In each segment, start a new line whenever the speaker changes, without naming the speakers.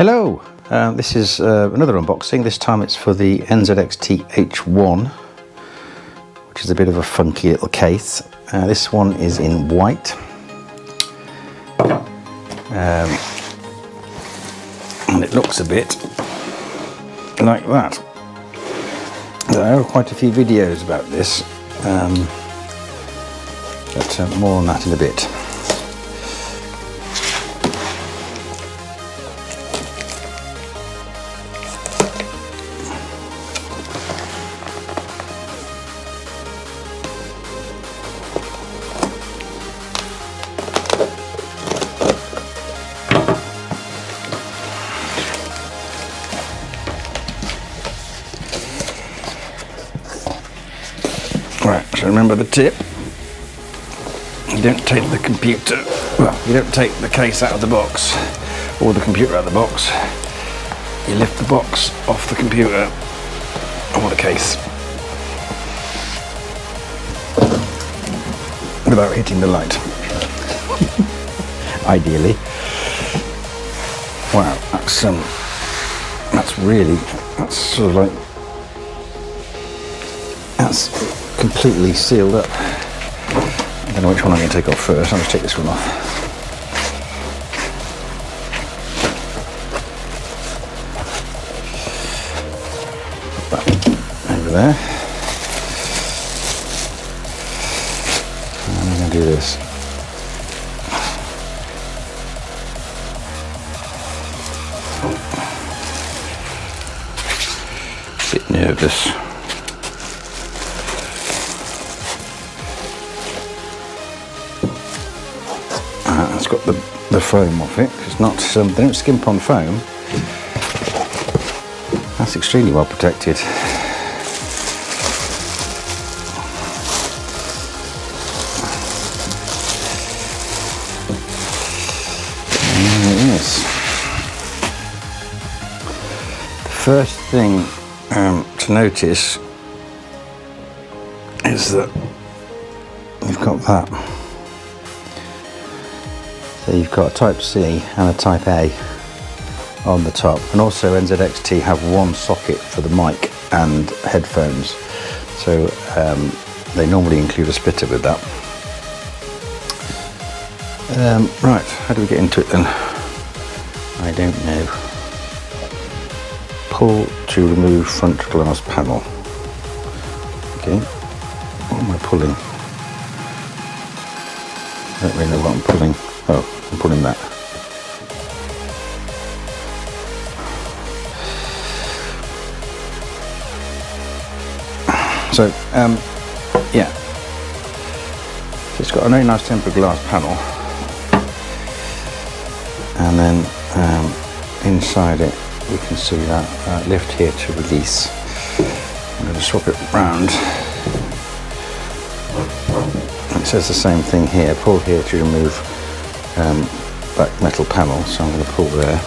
Hello, this is another unboxing. This time it's for the NZXT H1, which is a bit of a funky little case. This one is in white, and it looks a bit like that. There are quite a few videos about this, but more on that in a bit. Right, so remember the tip. You don't take the computer, well, you don't take the case out of the box or the computer out of the box. You lift the box off the computer or the case without hitting the light. Ideally. Wow, that's sort of like, that's completely sealed up. I don't know which one I'm going to take off first. I'll just take this one off. Put that over there. And I'm going to do this. A bit nervous. It's got the foam off it. It's not, they don't skimp on foam. That's extremely well protected. And there it is. The first thing to notice is that you've got that. So you've got a Type C and a Type A on the top, and also NZXT have one socket for the mic and headphones, so they normally include a splitter with that. Right, how do we get into it then? I don't know. Pull to remove front glass panel. Okay, what am I pulling? I don't really know what I'm pulling. Oh, I'm pulling that. So, yeah. So it's got a very nice tempered glass panel. And then inside it, we can see that lift here to release. I'm going to swap it round. It says the same thing here. Pull here to remove that metal panel, so I'm going to pull there.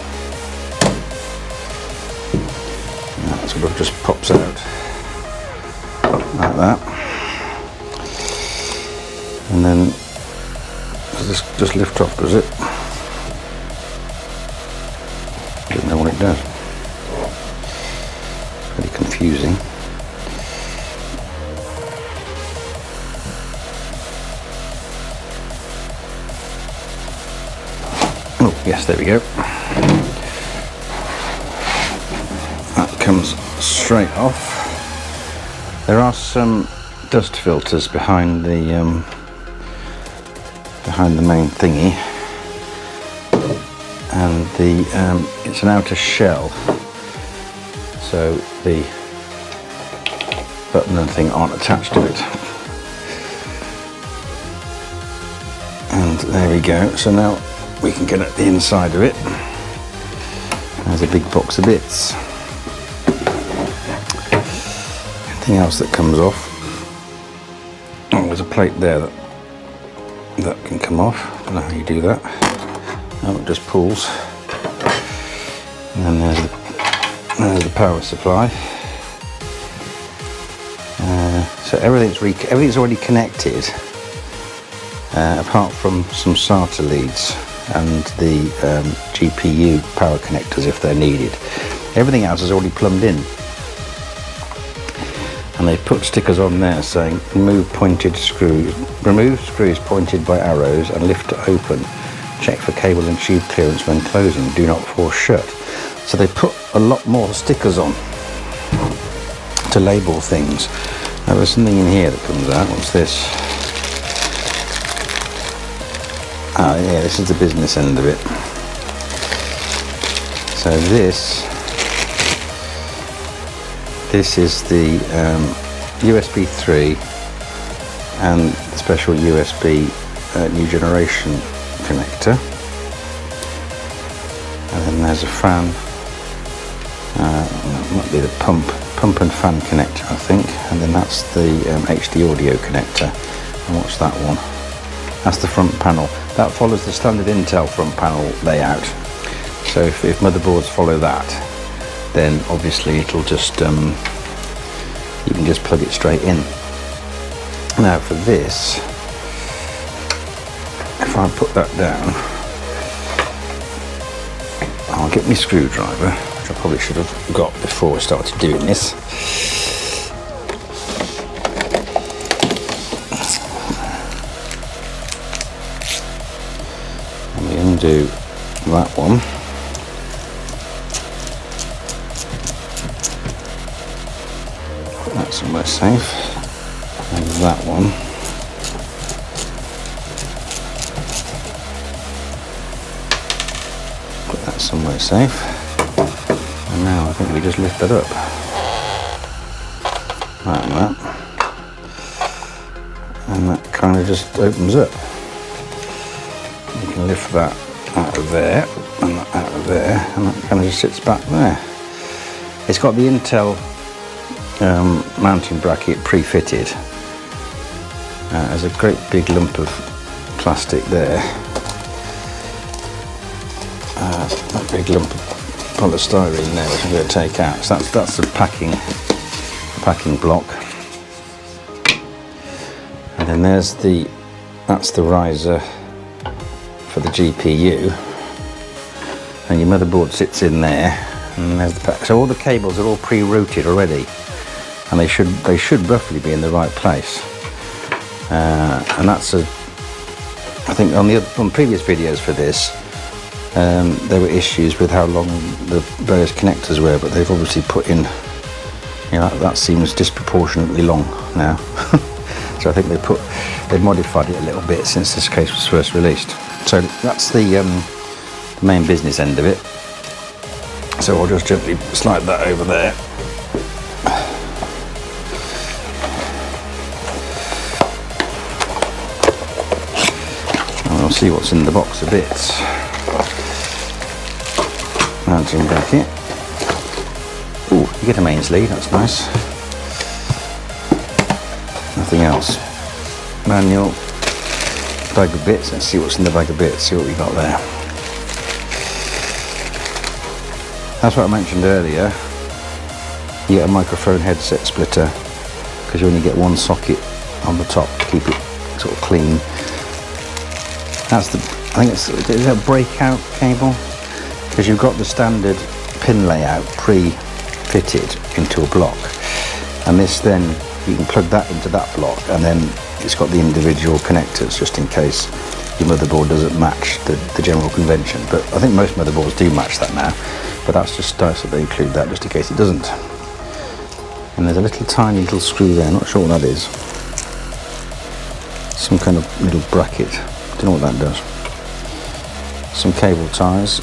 And that sort of just pops out like that, and then this just lift off, does it? I don't know what it does. Pretty confusing. Oh, yes, there we go. That comes straight off. There are some dust filters behind the main thingy, and it's an outer shell, so the button and thing aren't attached to it. And there we go. So now we can get at the inside of it. There's a big box of bits. Anything else that comes off? Oh, there's a plate there that can come off. I don't know how you do that. Oh, it just pulls. And then there's the power supply. So everything's already connected, apart from some SATA leads. and the GPU power connectors if they're needed. Everything else is already plumbed in. And they put stickers on there saying remove screws pointed by arrows and lift to open. Check for cable and tube clearance when closing. Do not force shut. So they put a lot more stickers on to label things. Now there's something in here that comes out. What's this? Ah, yeah, this is the business end of it. So this is the USB 3 and the special USB new generation connector, and then there's a fan. That might be the pump and fan connector, I think, and then that's the HD audio connector. And what's that one? That's the front panel. That follows the standard Intel front panel layout. So if motherboards follow that, then obviously it'll just you can just plug it straight in. Now for this, if I put that down, I'll get my screwdriver, which I probably should have got before I started doing this. And we undo that one. Put that somewhere safe. And that one. Somewhere safe, and now I think we just lift that up, like that, and that kind of just opens up. You can lift that out of there and that out of there, and that kind of just sits back there. It's got the Intel mounting bracket pre-fitted. There's a great big lump of plastic there. That big lump of polystyrene there, which I'm going to take out. So that's the packing block. And then that's the riser for the GPU. And your motherboard sits in there. And there's the pack. So all the cables are all pre-routed already, and they should roughly be in the right place. And that's I think on previous videos for this. There were issues with how long the various connectors were, but they've obviously put in, that seems disproportionately long now. So I think they modified it a little bit since this case was first released. So that's the main business end of it. So I'll just gently slide that over there. And we'll see what's in the box of bits. Mounting bracket. Ooh, you get a mains lead, that's nice. Nothing else. Manual. Bag of bits. Let's see what's in the bag of bits, see what we got there. That's what I mentioned earlier. You get a microphone headset splitter because you only get one socket on the top to keep it sort of clean. That's I think it's a breakout cable. Because you've got the standard pin layout pre-fitted into a block, and this then you can plug that into that block, and then it's got the individual connectors just in case your motherboard doesn't match the general convention. But I think most motherboards do match that now, but that's just nice that they include that just in case it doesn't. And there's a tiny little screw there, not sure what that is. Some kind of little bracket, don't know what that does. Some cable ties.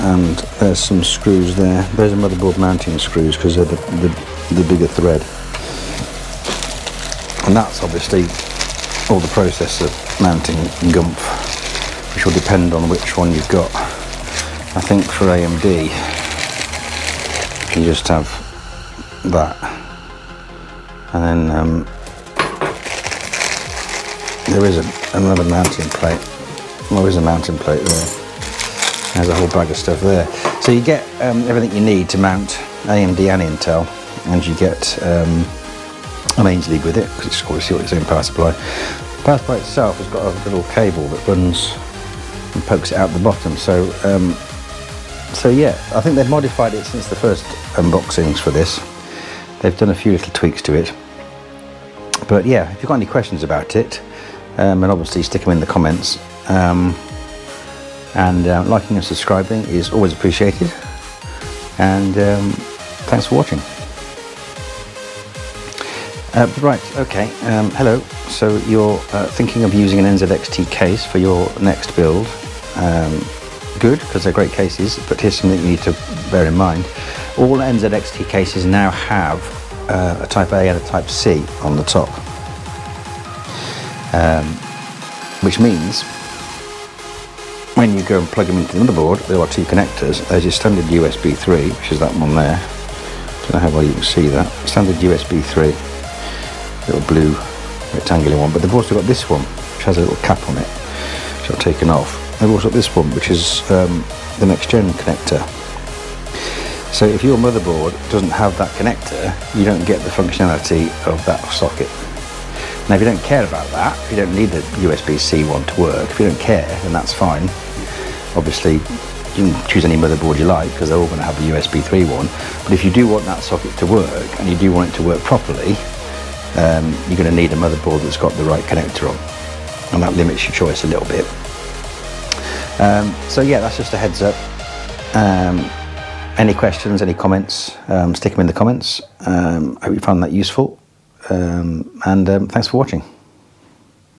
And there's some screws there. Those are motherboard mounting screws because they're the bigger thread. And that's obviously all the process of mounting gumph, which will depend on which one you've got. I think for AMD, you just have that. And then there is another mounting plate. Well, there is a mounting plate there. There's a whole bag of stuff there. So you get everything you need to mount AMD and Intel, and you get a mains lead with it, because it's obviously got its own power supply. The power supply itself has got a little cable that runs and pokes it out the bottom. So so yeah, I think they've modified it since the first unboxings for this. They've done a few little tweaks to it. But yeah, if you've got any questions about it, and obviously stick them in the comments. Liking and subscribing is always appreciated. And thanks for watching. Right, okay, hello. So you're thinking of using an NZXT case for your next build. Good, because they're great cases, but here's something you need to bear in mind. All NZXT cases now have a Type A and a Type C on the top. Which means when you go and plug them into the motherboard, there are two connectors. There's your standard USB 3, which is that one there. Don't know how well you can see that. Standard USB 3, little blue rectangular one. But they've also got this one, which has a little cap on it, which I've taken off. They've also got this one, which is the next gen connector. So if your motherboard doesn't have that connector, you don't get the functionality of that socket. Now if you don't care about that, if you don't need the USB-C one to work, if you don't care, then that's fine. Obviously, you can choose any motherboard you like, because they're all going to have a USB 3 one. But if you do want that socket to work, and you do want it to work properly, you're going to need a motherboard that's got the right connector on. And that limits your choice a little bit. So yeah, that's just a heads up. Any questions, any comments, stick them in the comments. I hope you found that useful. Thanks for watching.